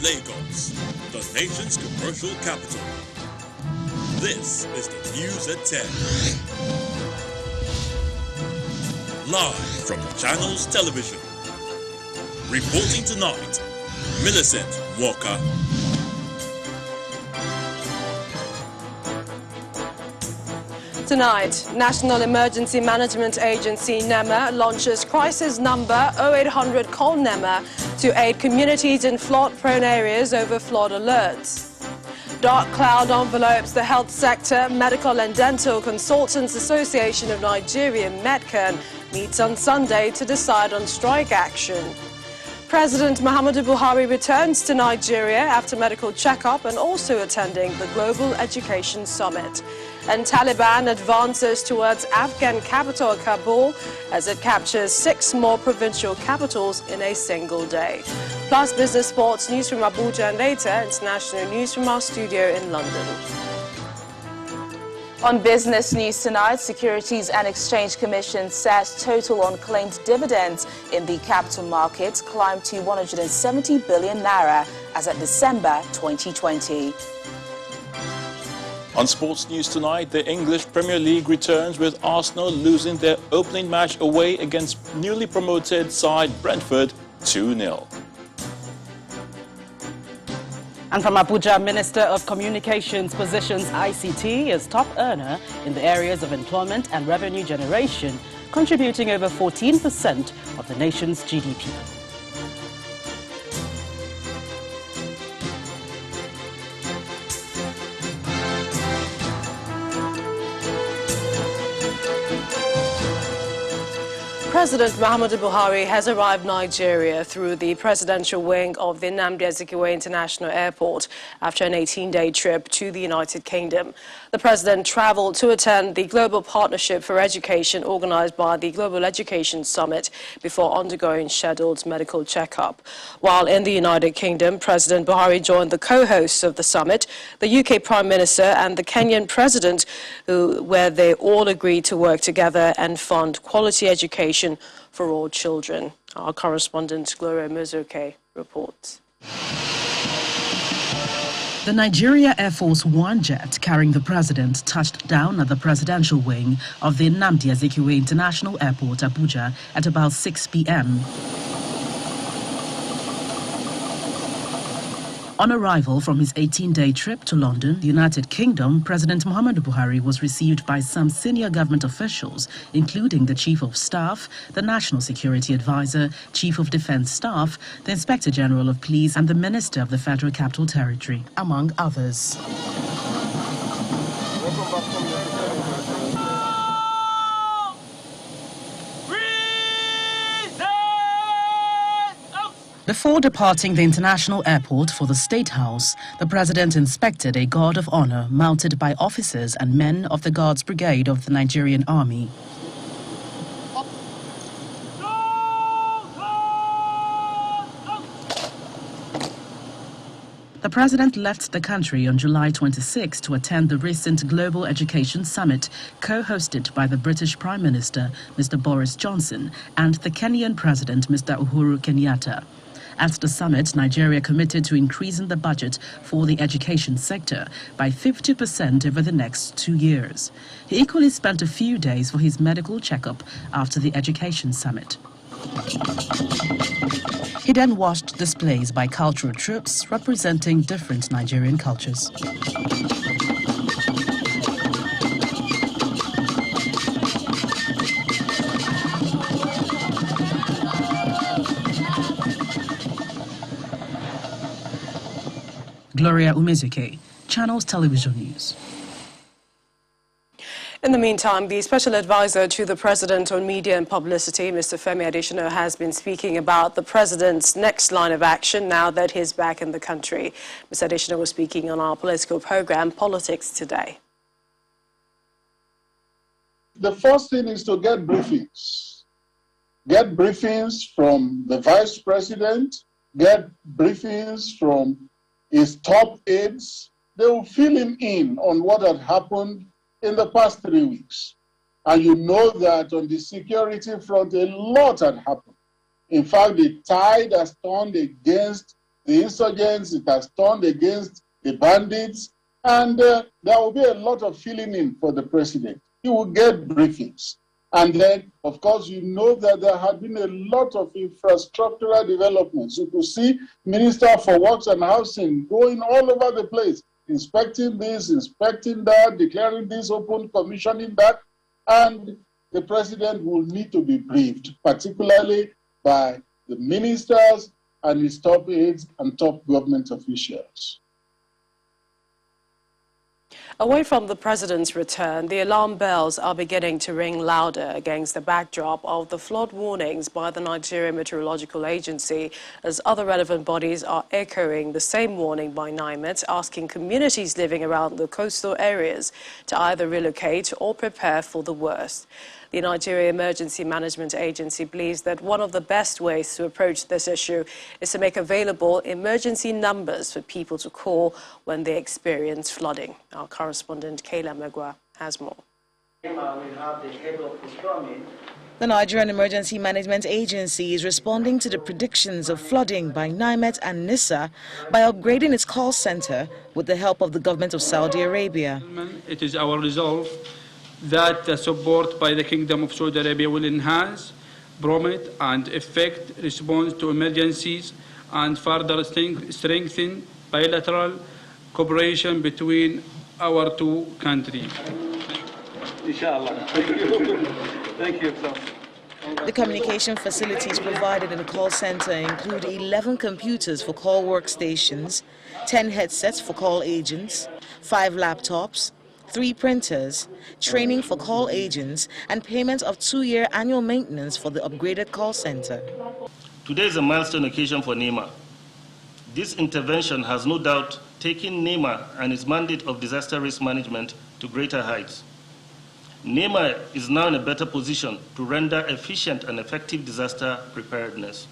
Lagos, the nation's commercial capital. This is the News at 10. Live from Channels Television. Reporting tonight, Millicent Walker. Tonight, National Emergency Management Agency NEMA launches crisis number 0800 Call NEMA to aid communities in flood-prone areas over flood alerts. Dark cloud envelopes the health sector. Medical and Dental Consultants Association of Nigeria, MEDCAN, meets on Sunday to decide on strike action. President Muhammadu Buhari returns to Nigeria after medical checkup and also attending the Global Education Summit. And Taliban advances towards Afghan capital Kabul as it captures 6 more provincial capitals in a single day. Plus business, sports, news from Abuja, and later international news from our studio in London. On business news tonight, Securities and Exchange Commission says total unclaimed dividends in the capital markets climbed to 170 billion naira as of December 2020. On sports news tonight, the English Premier League returns with Arsenal losing their opening match away against newly promoted side Brentford 2-0. And from Abuja, Minister of Communications positions ICT as top earner in the areas of employment and revenue generation, contributing over 14% of the nation's GDP. President Muhammadu Buhari has arrived Nigeria through the presidential wing of the Nnamdi Azikiwe International Airport after an 18-day trip to the United Kingdom. The president traveled to attend the Global Partnership for Education organized by the Global Education Summit before undergoing scheduled medical checkup. While in the United Kingdom, President Buhari joined the co-hosts of the summit, the UK Prime Minister and the Kenyan President, where they all agreed to work together and fund quality education for all children. Our correspondent Gloria Muzoke reports. The Nigeria Air Force One jet carrying the president touched down at the presidential wing of the Nnamdi Azikiwe International Airport, Abuja, at about 6 p.m. On arrival from his 18-day trip to London, the United Kingdom, President Muhammadu Buhari was received by some senior government officials, including the Chief of Staff, the National Security Advisor, Chief of Defense Staff, the Inspector General of Police, and the Minister of the Federal Capital Territory, among others. Before departing the international airport for the State House, the president inspected a guard of honor mounted by officers and men of the Guards Brigade of the Nigerian Army. The president left the country on July 26 to attend the recent Global Education Summit, co-hosted by the British Prime Minister, Mr. Boris Johnson, and the Kenyan President, Mr. Uhuru Kenyatta. At the summit, Nigeria committed to increasing the budget for the education sector by 50% over the next 2 years. He equally spent a few days for his medical checkup after the education summit. He then watched displays by cultural troops representing different Nigerian cultures. Gloria Umezuke, Channels Television News. In the meantime, the special advisor to the president on media and publicity, Mr. Femi Adesina, has been speaking about the president's next line of action now that he's back in the country. Mr. Adesina was speaking on our political program, Politics Today. The first thing is to get briefings. Get briefings from the vice president, get briefings from his top aides. They will fill him in on what had happened in the past 3 weeks. And you know that on the security front, a lot had happened. In fact, the tide has turned against the insurgents, it has turned against the bandits, and there will be a lot of filling in for the president. He will get briefings. And then, of course, you know that there had been a lot of infrastructural developments. You could see Minister for Works and Housing going all over the place, inspecting this, inspecting that, declaring this open, commissioning that, and the president will need to be briefed, particularly by the ministers and his top aides and top government officials. Away from the president's return, the alarm bells are beginning to ring louder against the backdrop of the flood warnings by the Nigeria Meteorological Agency, as other relevant bodies are echoing the same warning by NIMET, asking communities living around the coastal areas to either relocate or prepare for the worst. The Nigeria Emergency Management Agency believes that one of the best ways to approach this issue is to make available emergency numbers for people to call when they experience flooding. Our correspondent Kayla Megwa has more. The Nigerian Emergency Management Agency is responding to the predictions of flooding by NIMET and NISA by upgrading its call center with the help of the government of Saudi Arabia. It is our resolve that the support by the Kingdom of Saudi Arabia will enhance, promote and effect response to emergencies and further strengthen bilateral cooperation between our two countries. Inshallah. Thank you. The communication facilities provided in the call center include 11 computers for call workstations, 10 headsets for call agents, 5 laptops, 3 printers, training for call agents, and payment of 2-year annual maintenance for the upgraded call center. Today is a milestone occasion for NEMA. This intervention has no doubt taken NEMA and its mandate of disaster risk management to greater heights. NEMA is now in a better position to render efficient and effective disaster preparedness.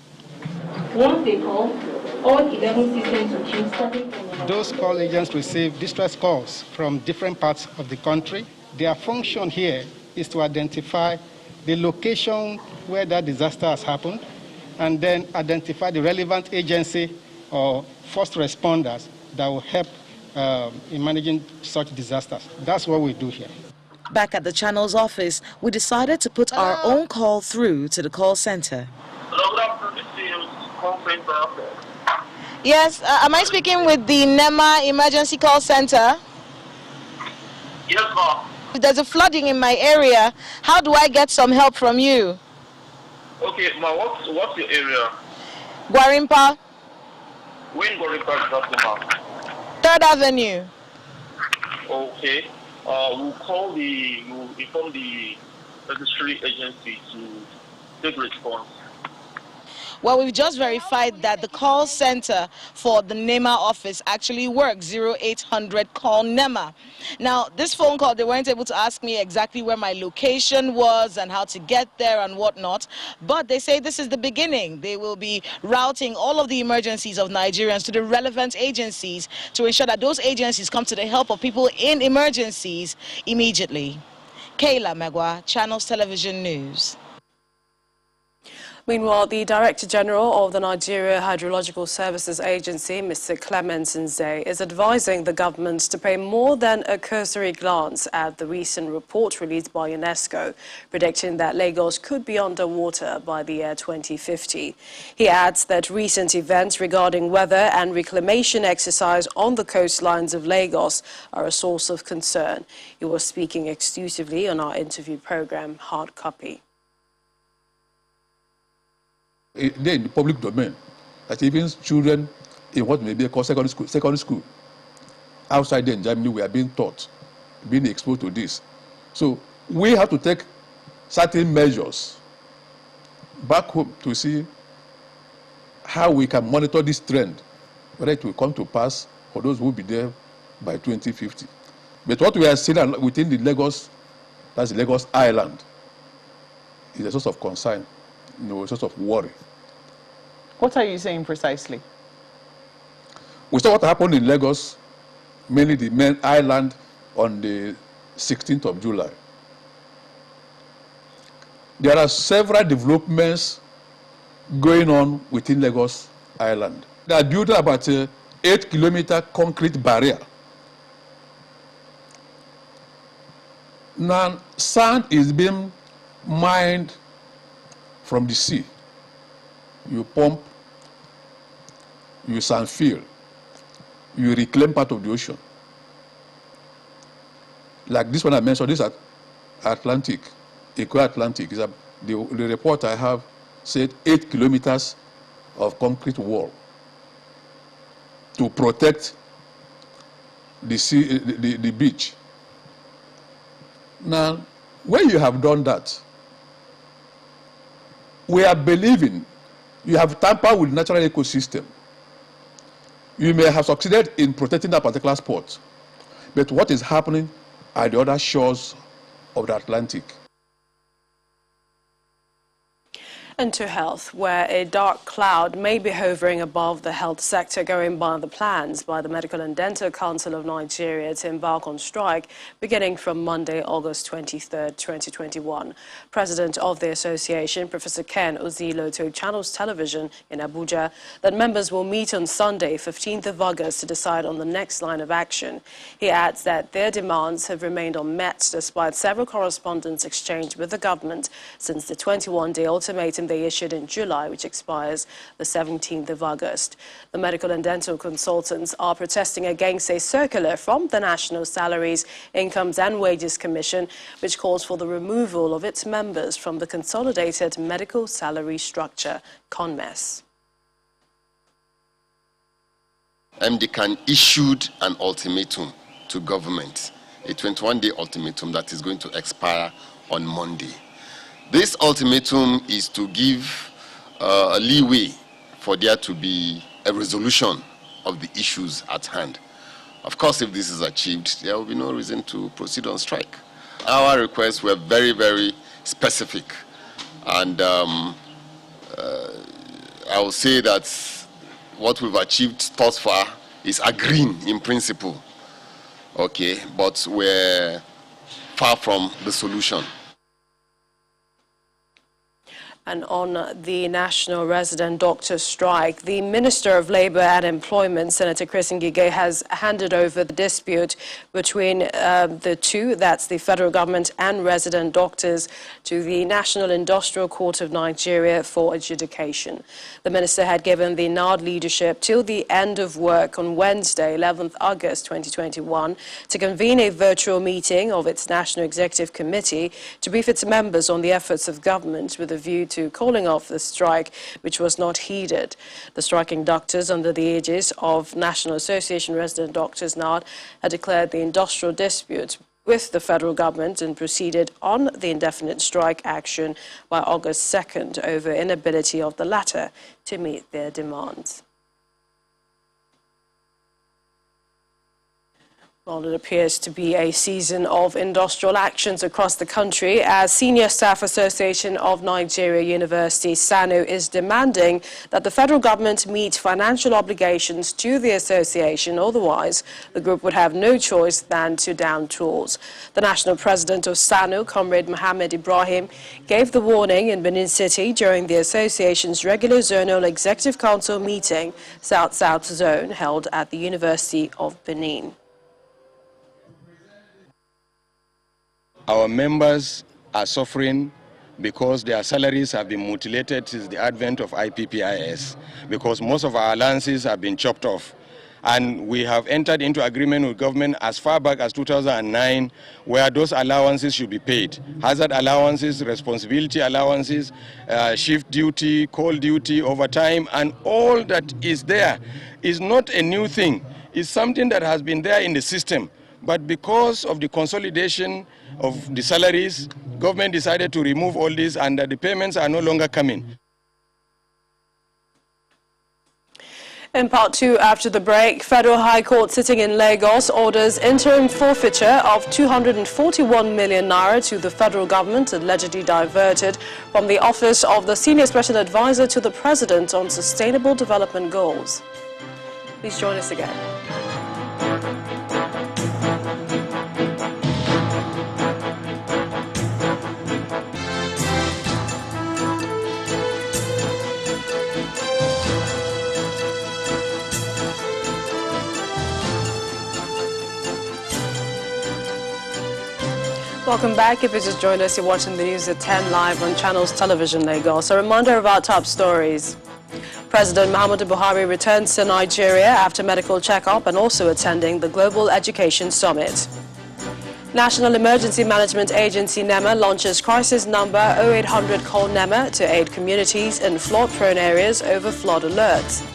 Once they call, all 11 systems will queue starting from those call agents receive distress calls from different parts of the country. Their function here is to identify the location where that disaster has happened and then identify the relevant agency or first responders that will help in managing such disasters. That's what we do here. Back at the channel's office, we decided to put our own call through to the call center. Yes, am I speaking with the NEMA Emergency Call Center? Yes, ma'am. There's a flooding in my area. How do I get some help from you? Okay, ma'am, what's your area? Gwarimpa. Where in Gwarimpa exactly, ma'am? 3rd Avenue. Okay. We'll inform the registry agency to take response. Well, we've just verified that the call center for the NEMA office actually works, 0800 call NEMA. Now, this phone call, they weren't able to ask me exactly where my location was and how to get there and whatnot, but they say this is the beginning. They will be routing all of the emergencies of Nigerians to the relevant agencies to ensure that those agencies come to the help of people in emergencies immediately. Kayla Megwa, Channels Television News. Meanwhile, the Director General of the Nigeria Hydrological Services Agency, Mr. Clemens Nze, is advising the government to pay more than a cursory glance at the recent report released by UNESCO, predicting that Lagos could be underwater by the year 2050. He adds that recent events regarding weather and reclamation exercise on the coastlines of Lagos are a source of concern. He was speaking exclusively on our interview program, Hard Copy. They're in the public domain, that even children in what may be called secondary school, outside there in Germany, we are being taught, being exposed to this. So we have to take certain measures back home to see how we can monitor this trend, whether it will come to pass or those who will be there by 2050. But what we are seeing within the Lagos, that's the Lagos Island, is a source of concern, a source of worry. What are you saying precisely? We saw what happened in Lagos, mainly the main island, on the 16th of July. There are several developments going on within Lagos Island. They are building about 8-kilometer concrete barrier. Now, sand is being mined from the sea. You pump, you sand fill, you reclaim part of the ocean. Like this one I mentioned, this is Atlantic, Eco-Atlantic. The report I have said 8 kilometers of concrete wall to protect the sea, the beach. Now, when you have done that, we are believing you have tampered with the natural ecosystem. You may have succeeded in protecting that particular spot, but what is happening at the other shores of the Atlantic? And to health, where a dark cloud may be hovering above the health sector going by the plans by the Medical and Dental Council of Nigeria to embark on strike beginning from Monday, August 23, 2021. President of the association, Professor Ken Ozilo, told Channels Television in Abuja that members will meet on Sunday, 15th of August, to decide on the next line of action. He adds that their demands have remained unmet despite several correspondence exchanged with the government since the 21-day ultimatum they issued in July, which expires the 17th of August. The medical and dental consultants are protesting against a circular from the National Salaries, Incomes and Wages Commission, which calls for the removal of its members from the Consolidated Medical Salary Structure, CONMES. MDCAN issued an ultimatum to government, a 21-day ultimatum that is going to expire on Monday. This ultimatum is to give a leeway for there to be a resolution of the issues at hand. Of course, if this is achieved, there will be no reason to proceed on strike. Our requests were very, very specific, and I will say that what we've achieved thus far is agreeing in principle, okay, but we're far from the solution. And on the National Resident Doctors Strike, the Minister of Labour and Employment, Senator Chris Ngige, has handed over the dispute between the two, that's the federal government and resident doctors, to the National Industrial Court of Nigeria for adjudication. The minister had given the NARD leadership till the end of work on Wednesday, 11th August 2021, to convene a virtual meeting of its National Executive Committee to brief its members on the efforts of government with a view to calling off the strike, which was not heeded. The striking doctors, under the aegis of National Association Resident Doctors NARD, had declared the industrial dispute with the federal government and proceeded on the indefinite strike action by August 2nd over inability of the latter to meet their demands. Well, it appears to be a season of industrial actions across the country as Senior Staff Association of Nigeria University, SANU, is demanding that the federal government meet financial obligations to the association. Otherwise, the group would have no choice than to down tools. The national president of SANU, Comrade Mohammed Ibrahim, gave the warning in Benin City during the association's regular zonal executive council meeting, South-South Zone, held at the University of Benin. Our members are suffering because their salaries have been mutilated since the advent of IPPIS, because most of our allowances have been chopped off. And we have entered into agreement with government as far back as 2009, where those allowances should be paid. Hazard allowances, responsibility allowances, shift duty, call duty, overtime, and all that is there is not a new thing. It's something that has been there in the system. But because of the consolidation of the salaries, government decided to remove all this, and the payments are no longer coming. In part two, after the break, Federal High Court sitting in Lagos orders interim forfeiture of 241 million naira to the federal government, allegedly diverted from the office of the Senior Special Advisor to the President on Sustainable Development Goals. Please join us again. Welcome back. If you just joined us, you're watching the news at 10 live on Channels Television Lagos. A reminder of our top stories. President Muhammadu Buhari returns to Nigeria after medical checkup and also attending the Global Education Summit. National Emergency Management Agency NEMA launches crisis number 0800 Call NEMA to aid communities in flood-prone areas over flood alerts.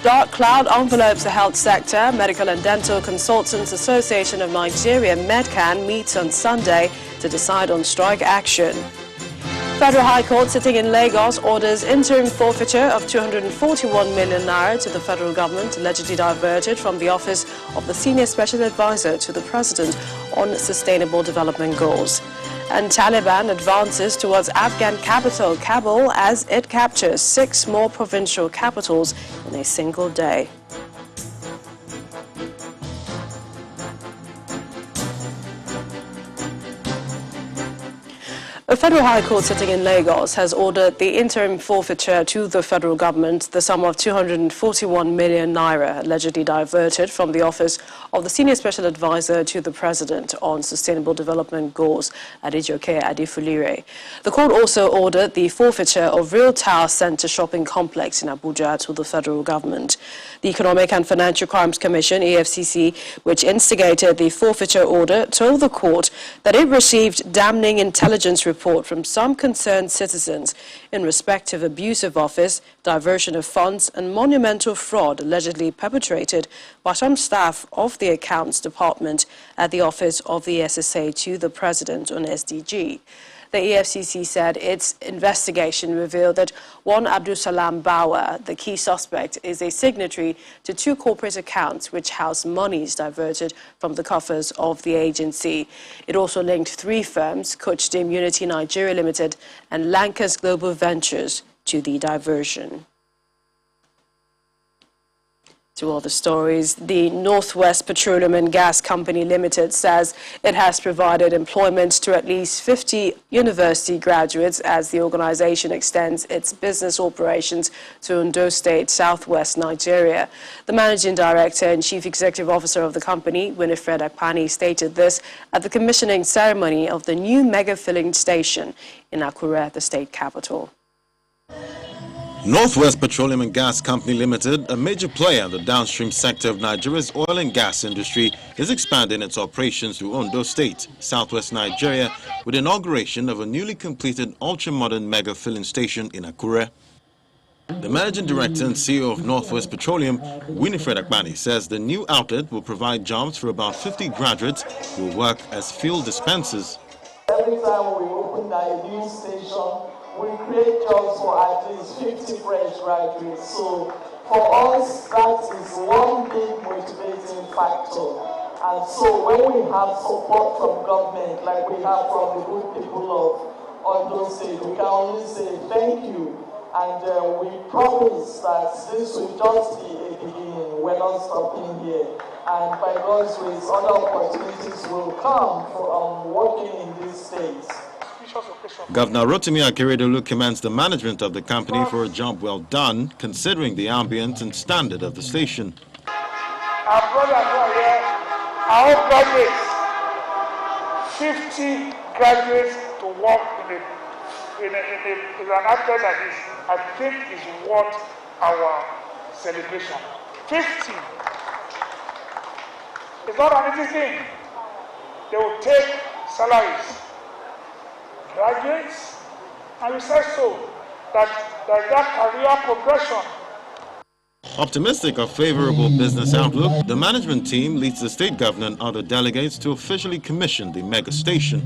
Dark cloud envelopes the health sector. Medical and Dental Consultants Association of Nigeria, MEDCAN, meets on Sunday to decide on strike action. Federal High Court sitting in Lagos orders interim forfeiture of 241 million naira to the federal government, allegedly diverted from the office of the Senior Special Advisor to the President on Sustainable Development Goals. And Taliban advances towards Afghan capital Kabul as it captures 6 more provincial capitals in a single day. A federal high court sitting in Lagos has ordered the interim forfeiture to the federal government, the sum of 241 million naira, allegedly diverted from the office of the Senior Special Advisor to the President on Sustainable Development Goals, Adejoke Adefulire. The court also ordered the forfeiture of Real Tower Center shopping complex in Abuja to the federal government. The Economic and Financial Crimes Commission, EFCC, which instigated the forfeiture order, told the court that it received damning intelligence reports from some concerned citizens in respect of abuse of office, diversion of funds and monumental fraud allegedly perpetrated by some staff of the Accounts Department at the office of the SSA to the President on SDG. The EFCC said its investigation revealed that one Abdul Salam Bawa, the key suspect, is a signatory to 2 corporate accounts which house monies diverted from the coffers of the agency. It also linked 3 firms, Coachdim Unity Nigeria Limited and Lankers Global Ventures, to the diversion. To all the stories, the Northwest Petroleum and Gas Company Limited says it has provided employment to at least 50 university graduates as the organization extends its business operations to Ondo State, southwest Nigeria. The managing director and chief executive officer of the company, Winifred Akpani, stated this at the commissioning ceremony of the new mega filling station in Akure, the state capital. Northwest Petroleum and Gas Company Limited, a major player in the downstream sector of Nigeria's oil and gas industry, is expanding its operations to Ondo State, southwest Nigeria, with the inauguration of a newly completed ultra-modern mega filling station in Akure. The managing director and CEO of Northwest Petroleum, Winifred Akpani, says the new outlet will provide jobs for about 50 graduates who will work as fuel dispensers. Every time we open a new station, we create jobs for at least 50 fresh graduates. So for us, that is one big motivating factor. And so when we have support from government, like we have from the good people of Ondo State, we can only say thank you. And we promise that this will just be a beginning. We're not stopping here. And by God's grace, other opportunities will come from working in these states. Governor Rotimi Akeredolu commends the management of the company for a job well done, considering the ambience and standard of the station. Our brothers are here, our own graduates, 50 graduates to work in an outfit like this, I think is worth our celebration. 50. It's not an easy thing. They will take salaries. Graduates, and we say so, that career progression. Optimistic of favorable business outlook, the management team leads the state governor and other delegates to officially commission the mega station.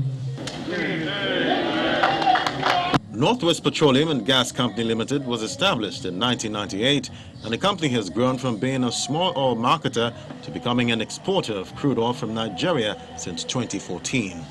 Northwest Petroleum and Gas Company Limited was established in 1998, and the company has grown from being a small oil marketer to becoming an exporter of crude oil from Nigeria since 2014.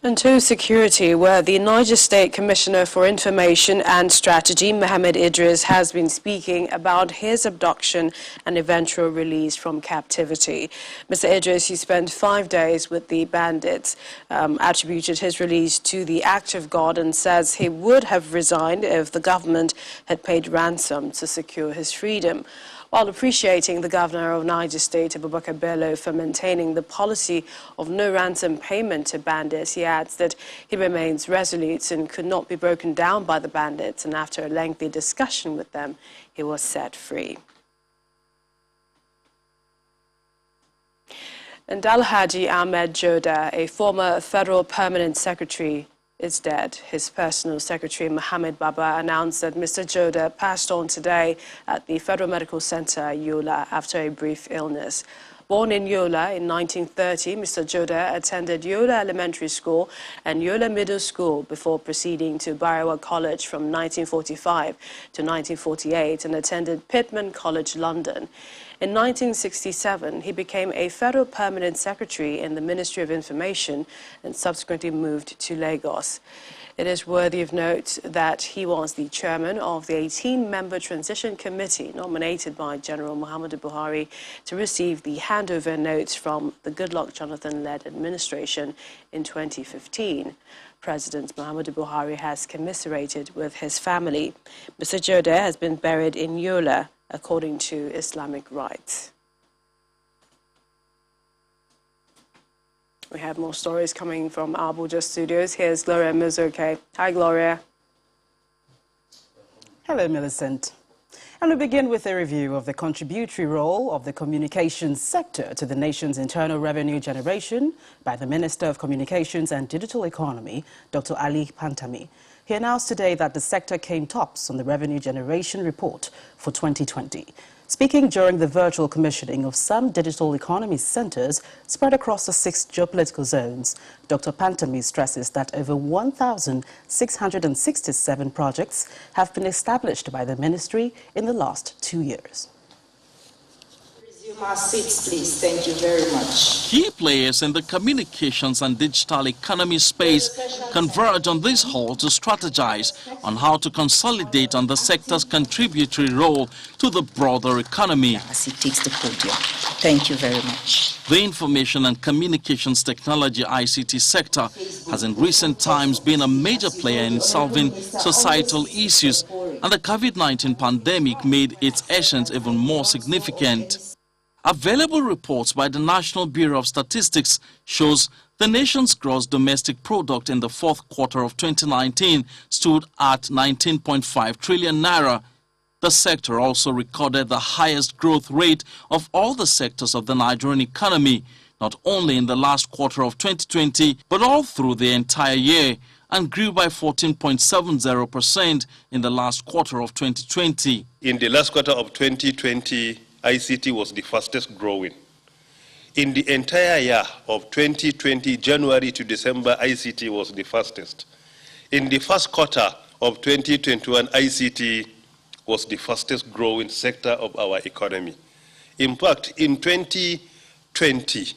And to security, where the Niger State Commissioner for Information and Strategy, Mohammed Idris, has been speaking about his abduction and eventual release from captivity. Mr. Idris, who spent 5 days with the bandits, attributed his release to the act of God and says he would have resigned if the government had paid ransom to secure his freedom. While appreciating the governor of Niger State, Abubakar Bello, for maintaining the policy of no ransom payment to bandits, he adds that he remains resolute and could not be broken down by the bandits, and after a lengthy discussion with them, he was set free. And Alhaji Ahmed Joda, a former federal permanent secretary, is dead. His personal secretary, Mohammed Baba, announced that Mr. Joda passed on today at the Federal Medical Center, Yola, after a brief illness. Born in Yola in 1930, Mr. Joda attended Yola Elementary School and Yola Middle School before proceeding to Barawa College from 1945 to 1948 and attended Pitman College, London. In 1967, he became a federal permanent secretary in the Ministry of Information and subsequently moved to Lagos. It is worthy of note that he was the chairman of the 18-member transition committee nominated by General Muhammadu Buhari to receive the handover notes from the Goodluck Jonathan-led administration in 2015. President Muhammadu Buhari has commiserated with his family. Mr. Joda has been buried in Yola, according to Islamic rites. We have more stories coming from Abuja studios. Here's Gloria Muzoke. Hi, Gloria. Hello, Millicent. And we begin with a review of the contributory role of the communications sector to the nation's internal revenue generation by the Minister of Communications and Digital Economy, Dr. Ali Pantami. He announced today that the sector came tops on the revenue generation report for 2020. Speaking during the virtual commissioning of some digital economy centers spread across the 6 geopolitical zones, Dr. Pantami stresses that over 1,667 projects have been established by the ministry in the last 2 years. Resume our seats, please. Thank you very much. Key players in the communications and digital economy space converge on this hall to strategize on how to consolidate on the sector's contributory role to the broader economy. As he takes the podium. Thank you very much. The information and communications technology ICT sector has in recent times been a major player in solving societal issues, and the COVID-19 pandemic made its essence even more significant. Available reports by the National Bureau of Statistics shows the nation's gross domestic product in the fourth quarter of 2019 stood at 19.5 trillion naira. The sector also recorded the highest growth rate of all the sectors of the Nigerian economy, not only in the last quarter of 2020, but all through the entire year, and grew by 14.70% in the last quarter of 2020. In the last quarter of 2020, ICT was the fastest growing. In the entire year of 2020, January to December, ICT was the fastest. In the first quarter of 2021, ICT was the fastest growing sector of our economy. In fact, in 2020,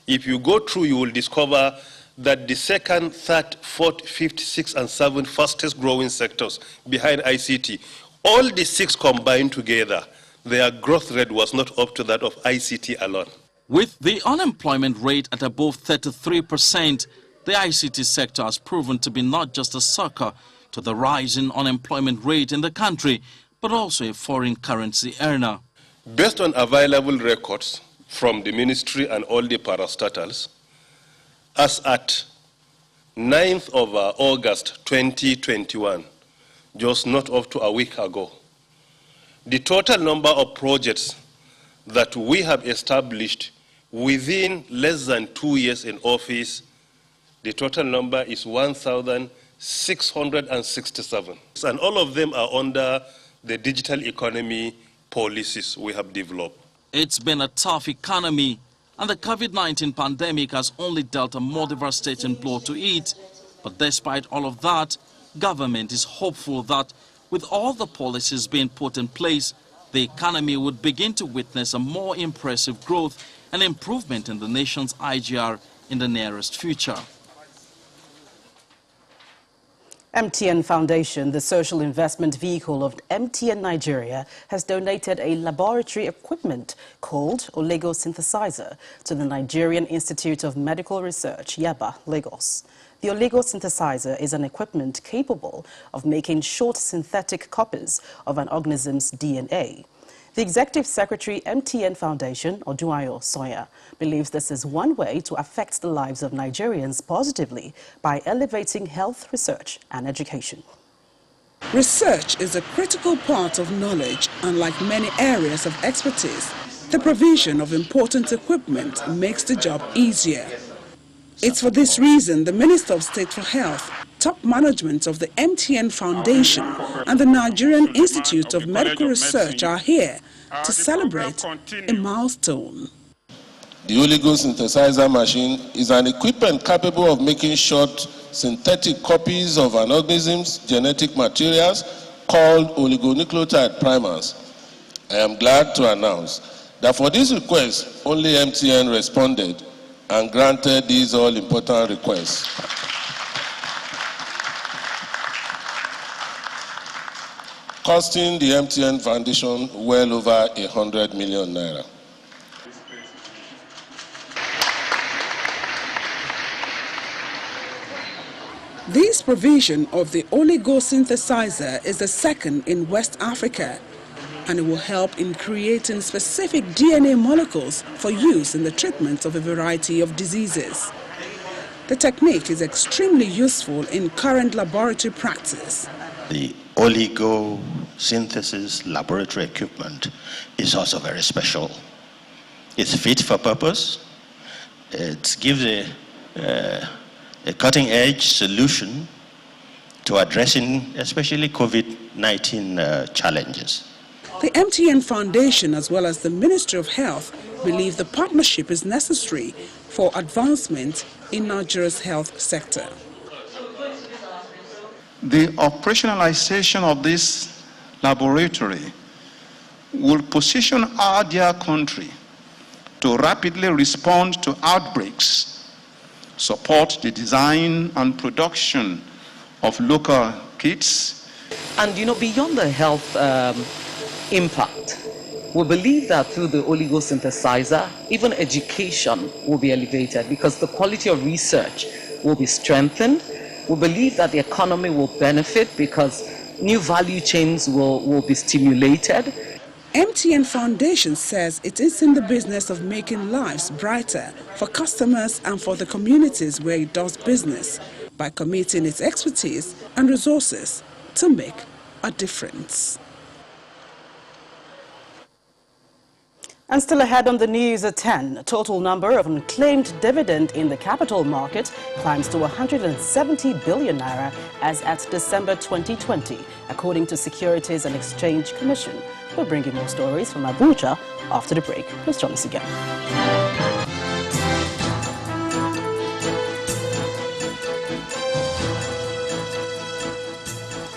if you go through, you will discover that the second, third, fourth, fifth, sixth, and seventh fastest growing sectors behind ICT, all the 6 combined together, their growth rate was not up to that of ICT alone. With the unemployment rate at above 33%, the ICT sector has proven to be not just a succor to the rising unemployment rate in the country, but also a foreign currency earner. Based on available records from the ministry and all the parastatals, as at 9th of August 2021, just not up to a week ago, the total number of projects that we have established within less than 2 years in office, the total number is 1,667. And all of them are under the digital economy policies we have developed. It's been a tough economy, and the COVID-19 pandemic has only dealt a more devastating blow to it. But despite all of that, government is hopeful that with all the policies being put in place, the economy would begin to witness a more impressive growth and improvement in the nation's IGR in the nearest future. MTN Foundation, the social investment vehicle of MTN Nigeria, has donated a laboratory equipment called Olego Synthesizer to the Nigerian Institute of Medical Research, Yaba, Lagos. The Olego Synthesizer is an equipment capable of making short synthetic copies of an organism's DNA. The Executive Secretary, MTN Foundation, Odunayo Sawyer, believes this is one way to affect the lives of Nigerians positively by elevating health research and education. Research is a critical part of knowledge, and like many areas of expertise, the provision of important equipment makes the job easier. It's for this reason the Minister of State for Health, top management of the MTN Foundation and the Nigerian Institute of Medical Research are here to celebrate a milestone. The oligosynthesizer machine is an equipment capable of making short synthetic copies of an organism's genetic materials called oligonucleotide primers. I am glad to announce that for this request, only MTN responded and granted these all-important requests. Costing the MTN Foundation well over 100 million naira. This provision of the oligosynthesizer is the second in West Africa, and it will help in creating specific DNA molecules for use in the treatment of a variety of diseases. The technique is extremely useful in current laboratory practice. The oligosynthesis laboratory equipment is also very special. It's fit for purpose. It gives a cutting-edge solution to addressing especially COVID-19 challenges. The MTN Foundation, as well as the Ministry of Health, believe the partnership is necessary for advancement in Nigeria's health sector. The operationalization of this laboratory will position our dear country to rapidly respond to outbreaks, support the design and production of local kits. And beyond the health impact, we believe that through the oligosynthesizer, even education will be elevated because the quality of research will be strengthened. We believe that the economy will benefit because new value chains will be stimulated. MTN Foundation says it is in the business of making lives brighter for customers and for the communities where it does business by committing its expertise and resources to make a difference. And still ahead on the news at 10, total number of unclaimed dividend in the capital market climbs to 170 billion naira as at December 2020, according to Securities and Exchange Commission. We'll bring you more stories from Abuja after the break. Please join us again.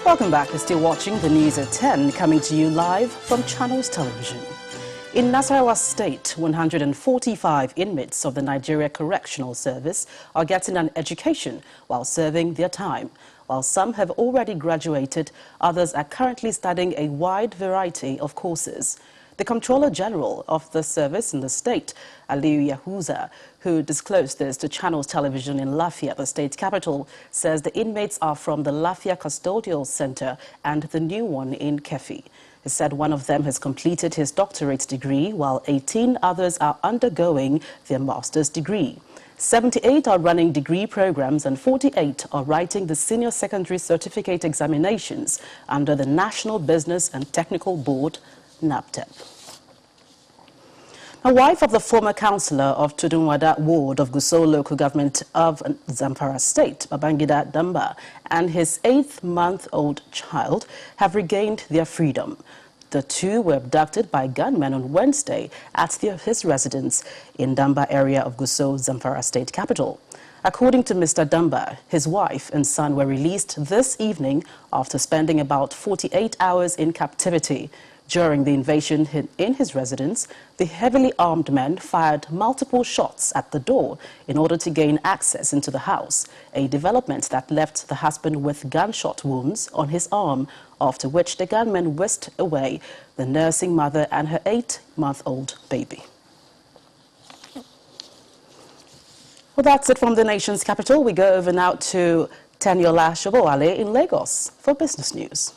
Welcome back. You're still watching the news at 10, coming to you live from Channels Television. In Nasarawa State, 145 inmates of the Nigeria Correctional Service are getting an education while serving their time. While some have already graduated, others are currently studying a wide variety of courses. The Comptroller General of the service in the state, Aliyu Yahuza, who disclosed this to Channels Television in Lafia, the state capital, says the inmates are from the Lafia Custodial Center and the new one in Kefi. He said one of them has completed his doctorate degree, while 18 others are undergoing their master's degree. 78 are running degree programs and 48 are writing the senior secondary certificate examinations under the National Business and Technical Board, NABTEB. A wife of the former councillor of Tudunwada Ward of Gusau Local Government of Zamfara State, Babangida Damba, and his 8-month-old child have regained their freedom. The two were abducted by gunmen on Wednesday at his residence in Damba area of Gusau, Zamfara State capital. According to Mr. Damba, his wife and son were released this evening after spending about 48 hours in captivity. During the invasion in his residence, the heavily armed men fired multiple shots at the door in order to gain access into the house, a development that left the husband with gunshot wounds on his arm, after which the gunmen whisked away the nursing mother and her 8-month-old baby. Well, that's it from the nation's capital. We go over now to Teniola Shobowale in Lagos for business news.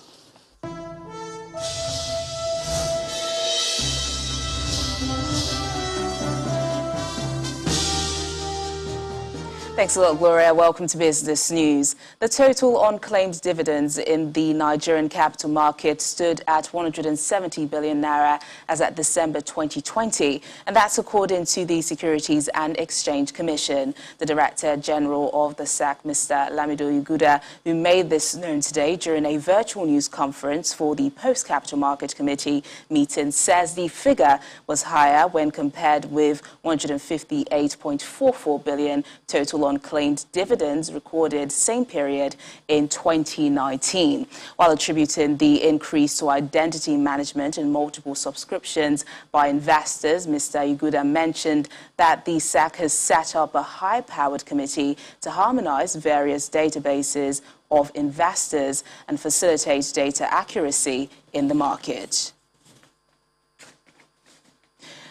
Thanks a lot, Gloria. Welcome to Business News. The total unclaimed dividends in the Nigerian capital market stood at 170 billion naira as at December 2020, and that's according to the Securities and Exchange Commission. The Director General of the SAC, Mr. Lamido Iguda, who made this known today during a virtual news conference for the Post-Capital Market Committee meeting, says the figure was higher when compared with 158.44 billion total unclaimed dividends recorded same period in 2019. While attributing the increase to identity management and multiple subscriptions by investors, Mr. Iguda mentioned that the SAC has set up a high-powered committee to harmonize various databases of investors and facilitate data accuracy in the market.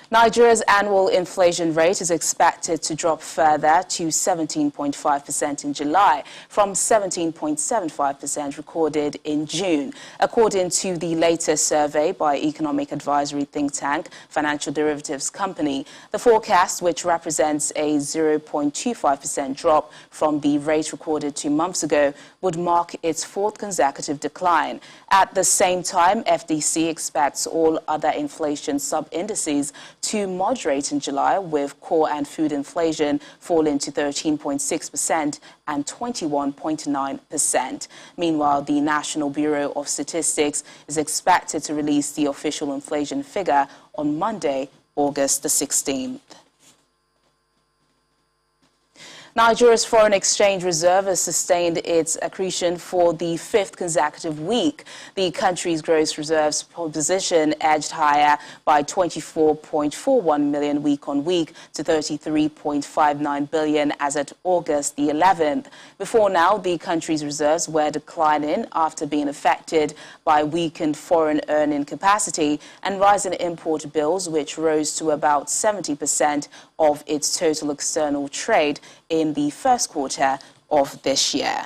Nigeria's annual inflation rate is expected to drop further to 17.5% in July from 17.75% recorded in June, according to the latest survey by economic advisory think tank Financial Derivatives Company. The forecast, which represents a 0.25% drop from the rate recorded 2 months ago, would mark its fourth consecutive decline. At the same time, FDC expects all other inflation sub-indices to moderate in July, with core and food inflation falling to 13.6% and 21.9%. Meanwhile, the National Bureau of Statistics is expected to release the official inflation figure on Monday, August the 16th. Nigeria's foreign exchange reserve has sustained its accretion for the fifth consecutive week. The country's gross reserves position edged higher by 24.41 million week-on-week to 33.59 billion as at August the 11th. Before now, the country's reserves were declining after being affected by weakened foreign earning capacity and rising import bills, which rose to about 70% of its total external trade in the first quarter of this year.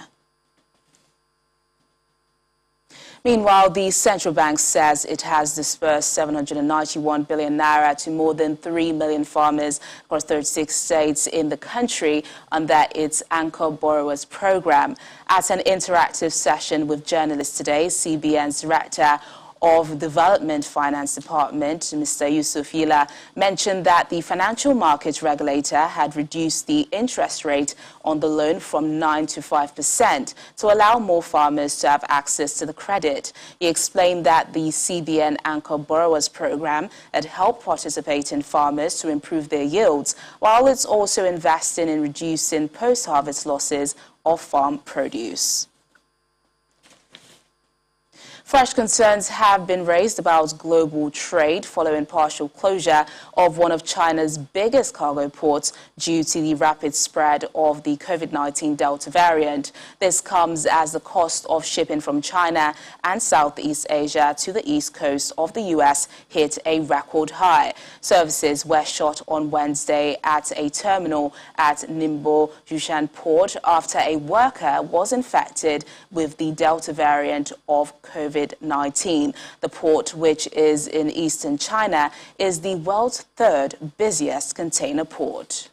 Meanwhile, the central bank says it has disbursed 791 billion naira to more than 3 million farmers across 36 states in the country under its Anchor Borrowers Program. At an interactive session with journalists today, CBN's Director of Development Finance Department, Mr. Yusuf Yila, mentioned that the financial market regulator had reduced the interest rate on the loan from 9 to 5% to allow more farmers to have access to the credit. He explained that the CBN Anchor Borrowers Program had helped participating farmers to improve their yields, while it's also investing in reducing post-harvest losses of farm produce. Fresh concerns have been raised about global trade following partial closure of one of China's biggest cargo ports due to the rapid spread of the COVID-19 Delta variant. This comes as the cost of shipping from China and Southeast Asia to the east coast of the U.S. hit a record high. Services were shut on Wednesday at a terminal at Ningbo Yushan Port after a worker was infected with the Delta variant of COVID-19. The port, which is in eastern China, is the world's third busiest container port.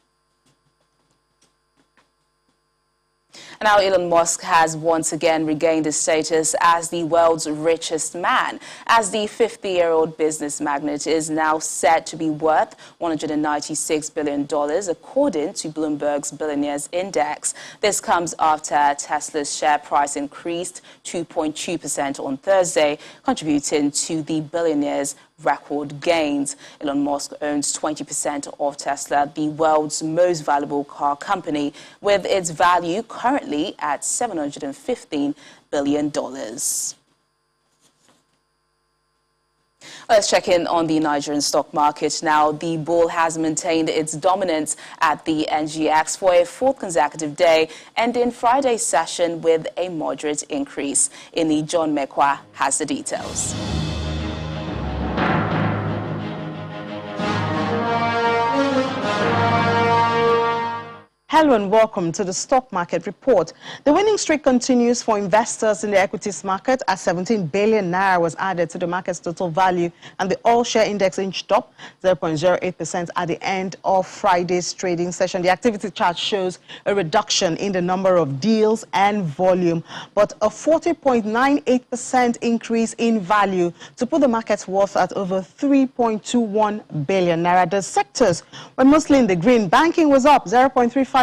Now Elon Musk has once again regained his status as the world's richest man, as the 50-year-old business magnate is now said to be worth $196 billion, according to Bloomberg's Billionaires Index. This comes after Tesla's share price increased 2.2% on Thursday, contributing to the billionaire's record gains. Elon Musk owns 20% of Tesla, the world's most valuable car company, with its value currently at $715 billion. Let's check in on the Nigerian stock market now. The bull has maintained its dominance at the NGX for a fourth consecutive day, ending Friday's session with a moderate increase. John Mekwa has the details. Hello and welcome to the Stock Market Report. The winning streak continues for investors in the equities market as 17 billion naira was added to the market's total value, and the all-share index inched up 0.08% at the end of Friday's trading session. The activity chart shows a reduction in the number of deals and volume, but a 40.98% increase in value to put the market's worth at over 3.21 billion naira. The sectors were mostly in the green. Banking was up 0.35%.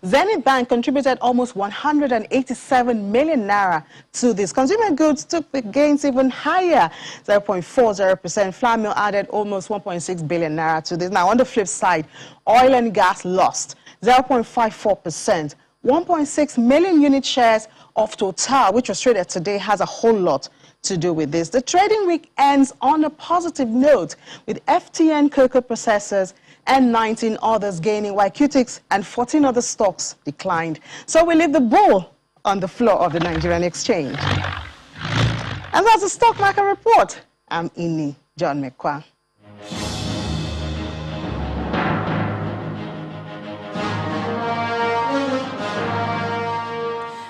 Zenith Bank contributed almost 187 million naira to this. Consumer goods took the gains even higher, 0.40%. Flour mill added almost 1.6 billion naira to this. Now, on the flip side, oil and gas lost 0.54%. 1.6 million unit shares of Total, which was traded today, has a whole lot to do with this. The trading week ends on a positive note, with FTN Cocoa Processors and 19 others gaining, while Qtix and 14 other stocks declined. So we leave the bull on the floor of the Nigerian exchange. And that's the Stock Market Report. I'm Ini John Mekwa.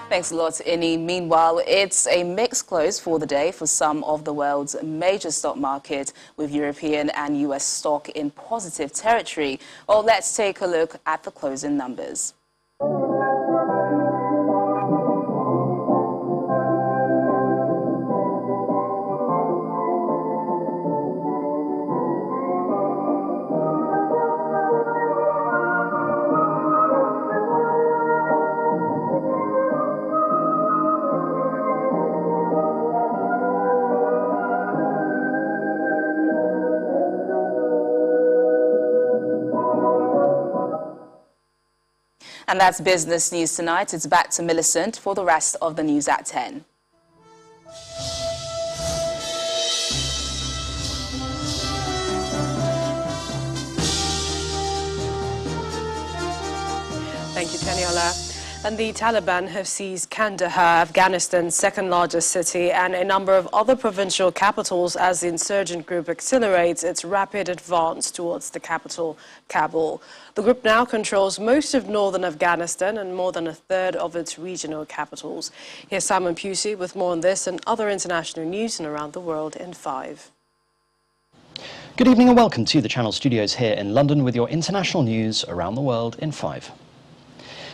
Thanks a lot, Inni. Meanwhile, it's a mixed close for the day for some of the world's major stock markets, with European and US stock in positive territory. Well, let's take a look at the closing numbers. And that's business news tonight. It's back to Millicent for the rest of the news at 10. Thank you, Teniola. And the Taliban have seized Kandahar, Afghanistan's second largest city, and a number of other provincial capitals as the insurgent group accelerates its rapid advance towards the capital, Kabul. The group now controls most of northern Afghanistan and more than a third of its regional capitals. Here's Simon Pusey with more on this and other international news and around the world in 5. Good evening and welcome to the Channel Studios here in London with your international news around the world in 5.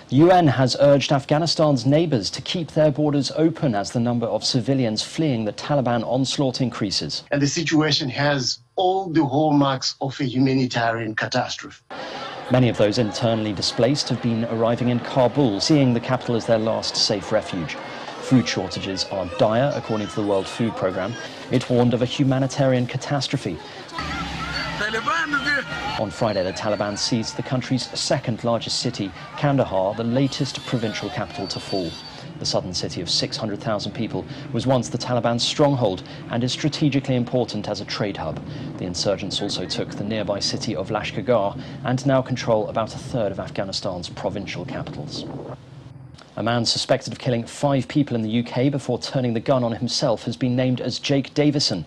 The UN has urged Afghanistan's neighbours to keep their borders open as the number of civilians fleeing the Taliban onslaught increases. And the situation has all the hallmarks of a humanitarian catastrophe. Many of those internally displaced have been arriving in Kabul, seeing the capital as their last safe refuge. Food shortages are dire, according to the World Food Programme. It warned of a humanitarian catastrophe. On Friday, the Taliban seized the country's second largest city, Kandahar, the latest provincial capital to fall. The southern city of 600,000 people was once the Taliban's stronghold and is strategically important as a trade hub. The insurgents also took the nearby city of Lashkargah and now control about a third of Afghanistan's provincial capitals. A man suspected of killing 5 people in the UK before turning the gun on himself has been named as Jake Davison.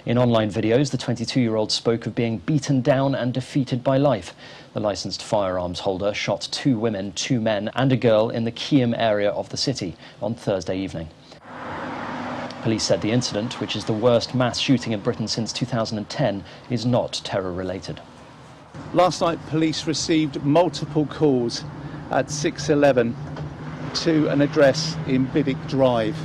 In online videos, the 22-year-old spoke of being beaten down and defeated by life. The licensed firearms holder shot 2 women, 2 men and a girl in the Kiyam area of the city on Thursday evening. Police said the incident, which is the worst mass shooting in Britain since 2010, is not terror-related. Last night, police received multiple calls at 6:11 to an address in Biddick Drive.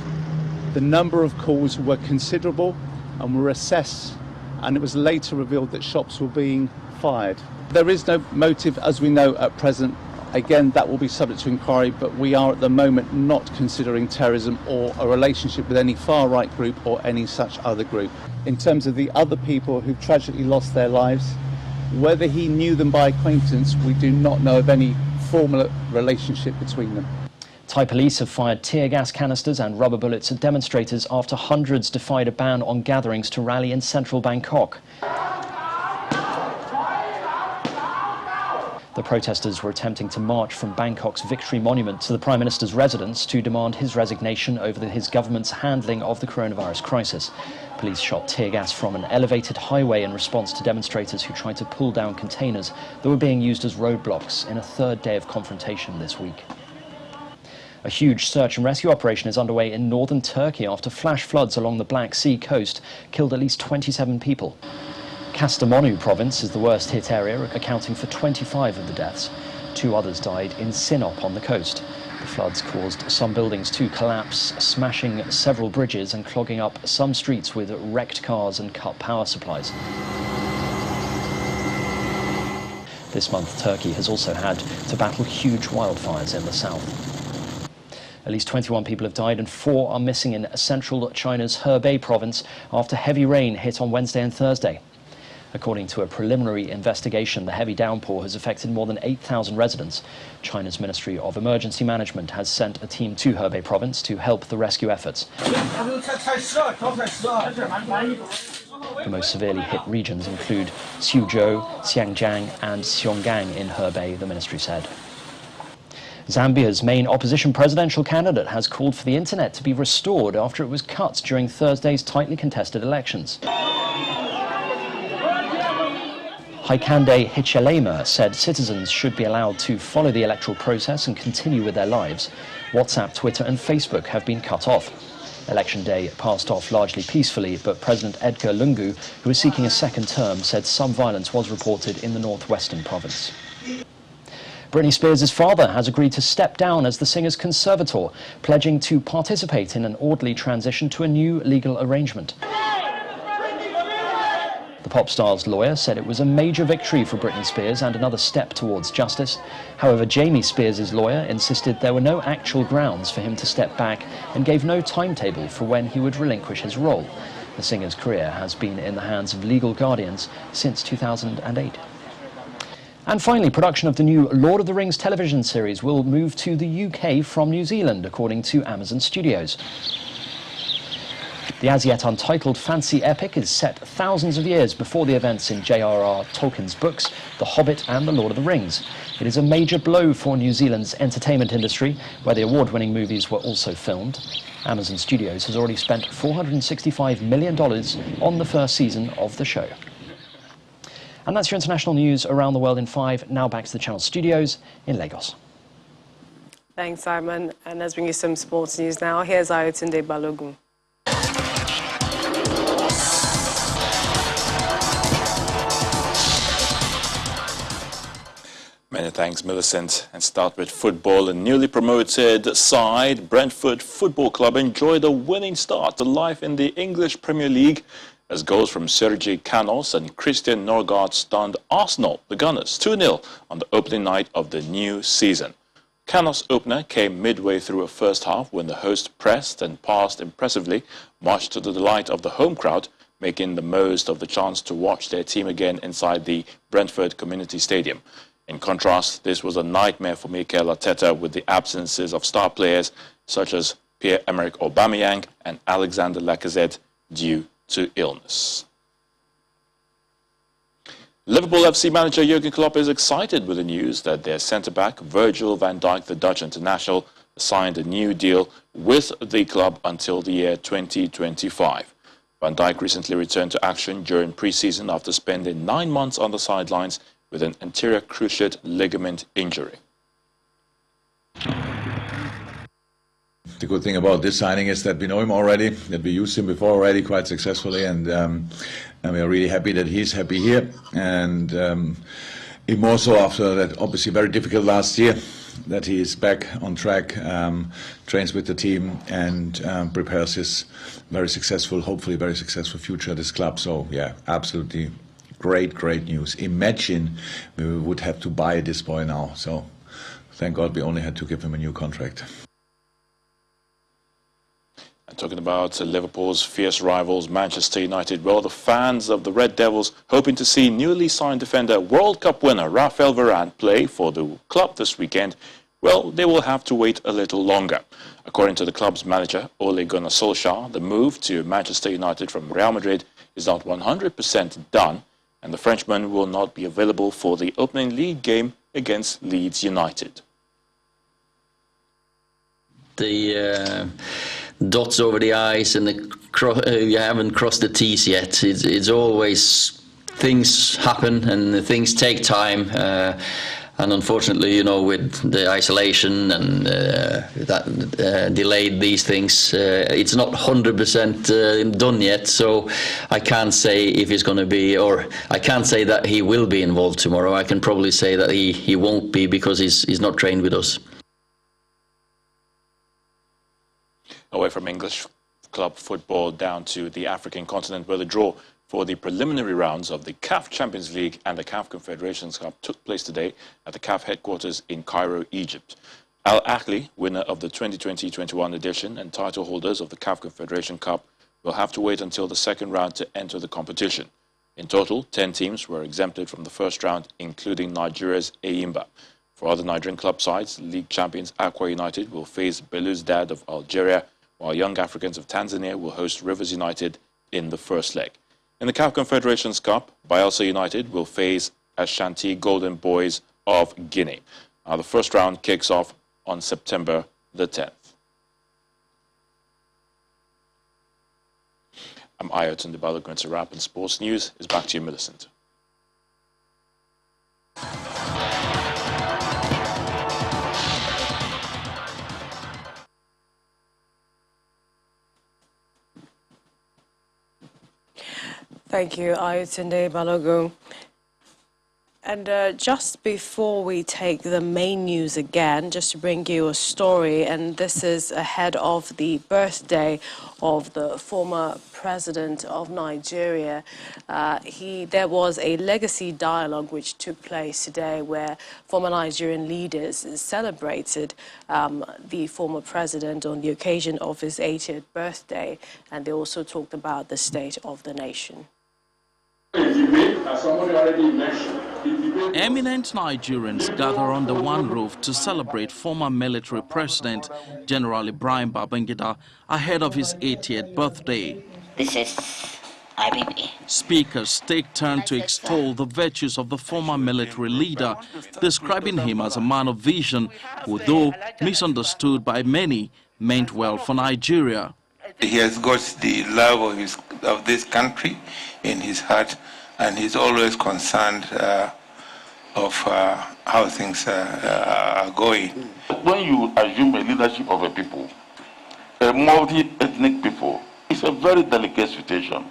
The number of calls were considerable and were assessed, and it was later revealed that shots were being fired. There is no motive, as we know, at present. Again, that will be subject to inquiry, but we are at the moment not considering terrorism or a relationship with any far-right group or any such other group. In terms of the other people who've tragically lost their lives, whether he knew them by acquaintance, we do not know of any formal relationship between them. Thai police have fired tear gas canisters and rubber bullets at demonstrators after hundreds defied a ban on gatherings to rally in central Bangkok. The protesters were attempting to march from Bangkok's Victory Monument to the Prime Minister's residence to demand his resignation over his government's handling of the coronavirus crisis. Police shot tear gas from an elevated highway in response to demonstrators who tried to pull down containers that were being used as roadblocks in a third day of confrontation this week. A huge search and rescue operation is underway in northern Turkey after flash floods along the Black Sea coast killed at least 27 people. Kastamonu province is the worst hit area, accounting for 25 of the deaths. 2 others died in Sinop on the coast. The floods caused some buildings to collapse, smashing several bridges and clogging up some streets with wrecked cars and cut power supplies. This month, Turkey has also had to battle huge wildfires in the south. At least 21 people have died and 4 are missing in central China's Hebei province after heavy rain hit on Wednesday and Thursday. According to a preliminary investigation, the heavy downpour has affected more than 8,000 residents. China's Ministry of Emergency Management has sent a team to Hebei province to help the rescue efforts. The most severely hit regions include Suzhou, Xianjiang and Xiong'an in Hebei, the ministry said. Zambia's main opposition presidential candidate has called for the internet to be restored after it was cut during Thursday's tightly contested elections. Hakainde Hichilema said citizens should be allowed to follow the electoral process and continue with their lives. WhatsApp, Twitter and Facebook have been cut off. Election day passed off largely peacefully, but President Edgar Lungu, who is seeking a second term, said some violence was reported in the northwestern province. Britney Spears' father has agreed to step down as the singer's conservator, pledging to participate in an orderly transition to a new legal arrangement. The pop star's lawyer said it was a major victory for Britney Spears and another step towards justice. However, Jamie Spears' lawyer insisted there were no actual grounds for him to step back and gave no timetable for when he would relinquish his role. The singer's career has been in the hands of legal guardians since 2008. And finally, production of the new Lord of the Rings television series will move to the UK from New Zealand, according to Amazon Studios. The as-yet untitled fantasy epic is set thousands of years before the events in J.R.R. Tolkien's books, The Hobbit and The Lord of the Rings. It is a major blow for New Zealand's entertainment industry, where the award-winning movies were also filmed. Amazon Studios has already spent $465 million on the first season of the show. And that's your international news around the world in 5. Now back to the Channel Studios in Lagos. Thanks, Simon. And let's bring you some sports news now. Here's Ayotunde Balogun. Many thanks, Millicent. And start with football. A newly promoted side, Brentford Football Club, enjoyed a winning start to life in the English Premier League as goals from Sergi Canos and Christian Norgard stunned Arsenal, the Gunners, 2-0 on the opening night of the new season. Canos' opener came midway through a first half when the host pressed and passed impressively, much to the delight of the home crowd, making the most of the chance to watch their team again inside the Brentford Community Stadium. In contrast, this was a nightmare for Mikel Arteta with the absences of star players such as Pierre-Emerick Aubameyang and Alexander Lacazette due to illness. Liverpool FC manager Jurgen Klopp is excited with the news that their centre-back Virgil van Dijk, the Dutch international, signed a new deal with the club until the year 2025. Van Dijk recently returned to action during pre-season after spending 9 months on the sidelines with an anterior cruciate ligament injury. The good thing about this signing is that we know him already, that we used him before already quite successfully, and we are really happy that he's happy here, and even more so after that obviously very difficult last year, that he is back on track, trains with the team and prepares his very successful, hopefully very successful future at this club. So yeah, absolutely great news. Imagine we would have to buy this boy now. So thank God we only had to give him a new contract. And talking about Liverpool's fierce rivals, Manchester United, well, the fans of the Red Devils hoping to see newly signed defender, World Cup winner Rafael Varane play for the club this weekend, well, they will have to wait a little longer. According to the club's manager, Ole Gunnar Solskjaer, the move to Manchester United from Real Madrid is not 100% done, and the Frenchman will not be available for the opening league game against Leeds United. The dots over the I's and you haven't crossed the T's yet. It's always, things happen and things take time. And unfortunately, you know, with the isolation and that delayed these things, it's not 100% done yet. So I can't say if he's going to be, or I can't say that he will be involved tomorrow. I can probably say that he won't be because he's not trained with us. Away from English club football down to the African continent, where the draw for the preliminary rounds of the CAF Champions League and the CAF Confederations Cup took place today at the CAF headquarters in Cairo, Egypt. Al Ahly, winner of the 2020-21 edition and title holders of the CAF Confederation Cup, will have to wait until the second round to enter the competition. In total, 10 teams were exempted from the first round, including Nigeria's Enyimba. For other Nigerian club sides, league champions Aqua United will face Belouizdad of Algeria, while Young Africans of Tanzania will host Rivers United in the first leg. In the CAF Confederations Cup, Bayelsa United will face Ashanti Golden Boys of Guinea. Now, the first round kicks off on September the 10th. I'm Ayotunde Balogun. To wrap in sports news. Is back to you, Millicent. Thank you, Ayotunde Balogun. And just before we take the main news again, just to bring you a story, and this is ahead of the birthday of the former president of Nigeria. There was a legacy dialogue which took place today where former Nigerian leaders celebrated the former president on the occasion of his 80th birthday, and they also talked about the state of the nation. As somebody already mentioned, Eminent Nigerians gather under one roof to celebrate former military president General Ibrahim Babangida ahead of his 80th birthday. This is IBB. Speakers take turn to extol the virtues of the former military leader, describing him as a man of vision who, though misunderstood by many, meant well for Nigeria. He has got the love of this country in his heart, and he's always concerned of how things are going. When you assume a leadership of a people, a multi-ethnic people, it's a very delicate situation.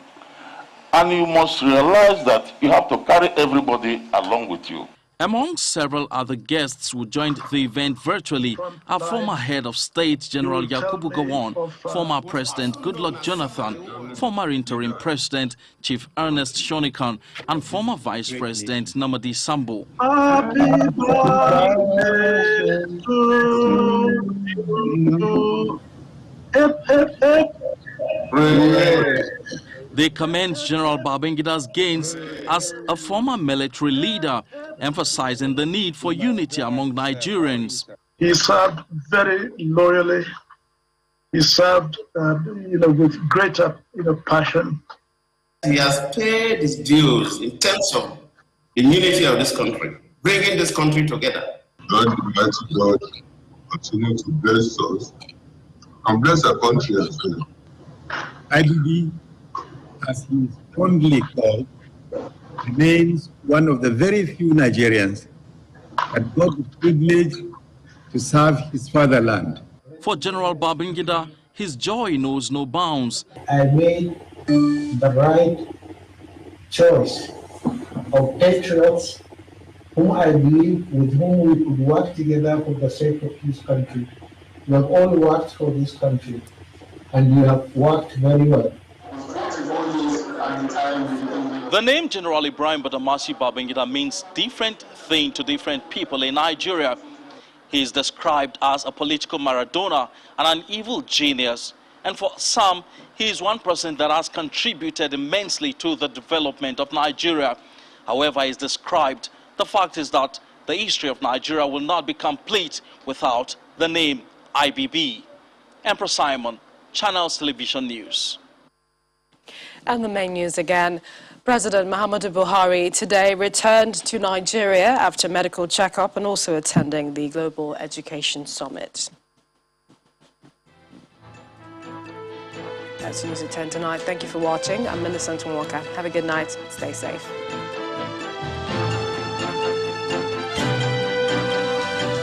And you must realize that you have to carry everybody along with you. Among several other guests who joined the event virtually are former head of state General Yakubu Gowon, former President Goodluck Jonathan, former interim president Chief Ernest Shonikan, and former Vice President Namadi Sambo. Happy birthday to you. They commend General Babangida's gains as a former military leader, emphasizing the need for unity among Nigerians. He served very loyally. He served, with greater, passion. He has paid his dues in terms of the unity of this country, bringing this country together. God, Almighty God, continue to bless us and bless our country as well. IBB, as he is fondly called, remains one of the very few Nigerians that got the privilege to serve his fatherland. For General Babangida, his joy knows no bounds. I made the right choice of patriots whom I believe with whom we could work together for the sake of this country. You have all worked for this country, and you have worked very well. The name General Ibrahim Badamasi Babangida means different thing to different people in Nigeria. He is described as a political Maradona and an evil genius. And for some, he is one person that has contributed immensely to the development of Nigeria. However, he is described, the fact is that the history of Nigeria will not be complete without the name IBB. Emperor Simon, Channels Television News. And the main news again. President Muhammadu Buhari today returned to Nigeria after medical checkup and also attending the Global Education Summit. That's news at 10 tonight. Thank you for watching. I'm Millicent Nwaka. Have a good night. Stay safe.